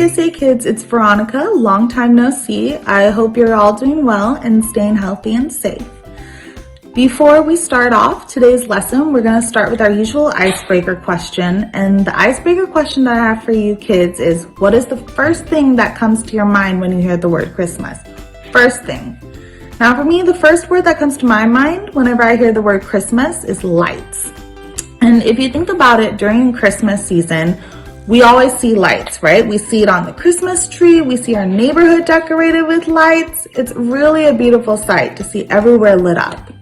CSA Kids, it's Veronica. Long time no see. I hope you're all doing well and staying healthy and safe. Before we start off today's lesson, we're going to start with our usual icebreaker question. And the icebreaker question that I have for you kids is, what is the first thing that comes to your mind when you hear the word Christmas? First thing. Now for me, the first word that comes to my mind whenever I hear the word Christmas is lights. And if you think about it, during Christmas season, we always see lights, right? We see it on the Christmas tree. We see our neighborhood decorated with lights. It's really a beautiful sight to see everywhere lit up.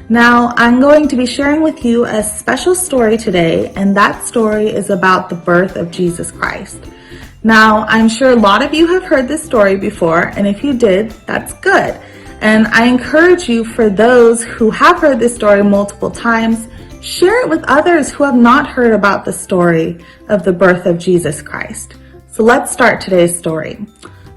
Now, I'm going to be sharing with you a special story today, and that story is about the birth of Jesus Christ. Now, I'm sure a lot of you have heard this story before, and if you did, that's good. And I encourage you, for those who have heard this story multiple times, share it with others who have not heard about the story of the birth of Jesus Christ. So let's start today's story.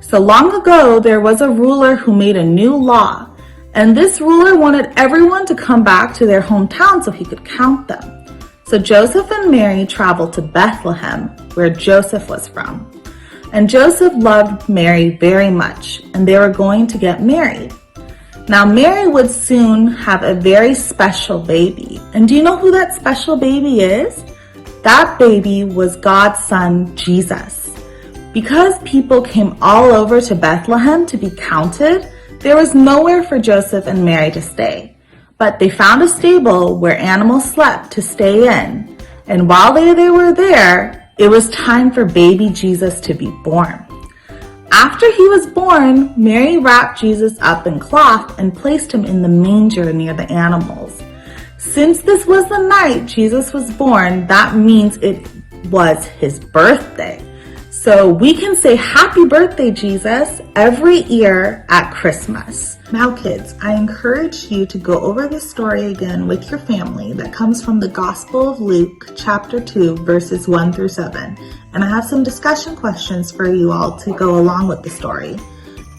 So long ago, there was a ruler who made a new law, and this ruler wanted everyone to come back to their hometown so he could count them. So Joseph and Mary traveled to Bethlehem, where Joseph was from. And Joseph loved Mary very much, and they were going to get married. Now, Mary would soon have a very special baby. And do you know who that special baby is? That baby was God's son, Jesus. Because people came all over to Bethlehem to be counted, there was nowhere for Joseph and Mary to stay. But they found a stable where animals slept to stay in. And while they were there, it was time for baby Jesus to be born. After he was born, Mary wrapped Jesus up in cloth and placed him in the manger near the animals. Since this was the night Jesus was born, that means it was his birthday. So we can say happy birthday, Jesus, every year at Christmas. Now kids, I encourage you to go over this story again with your family that comes from the Gospel of Luke, chapter 2, verses 1 through 7. And I have some discussion questions for you all to go along with the story.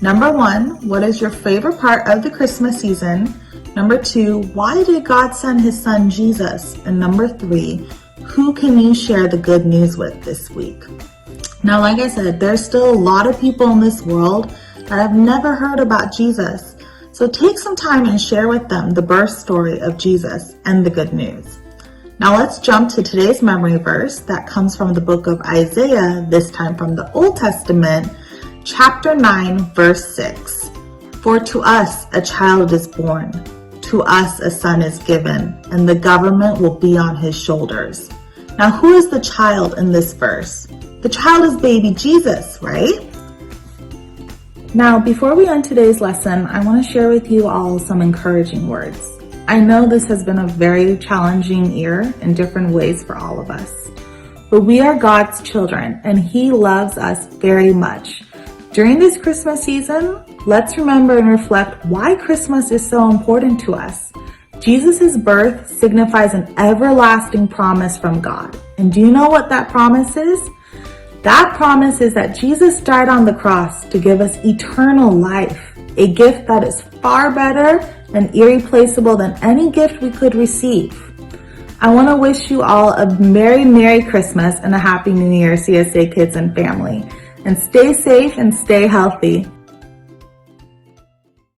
Number 1, what is your favorite part of the Christmas season? Number 2, why did God send his son Jesus? And number 3, who can you share the good news with this week? Now, like I said, there's still a lot of people in this world that have never heard about Jesus. So take some time and share with them the birth story of Jesus and the good news. Now let's jump to today's memory verse that comes from the book of Isaiah, this time from the Old Testament, chapter 9, verse 6. For to us a child is born, to us a son is given, and the government will be on his shoulders. Now who is the child in this verse? The child is baby Jesus, right? Now, before we end today's lesson, I want to share with you all some encouraging words. I know this has been a very challenging year in different ways for all of us, but we are God's children and he loves us very much. During this Christmas season, let's remember and reflect why Christmas is so important to us. Jesus' birth signifies an everlasting promise from God. And do you know what that promise is? That promise is that Jesus died on the cross to give us eternal life, a gift that is far better and irreplaceable than any gift we could receive. I want to wish you all a Merry Christmas and a Happy New Year, CSA Kids and family. And stay safe and stay healthy.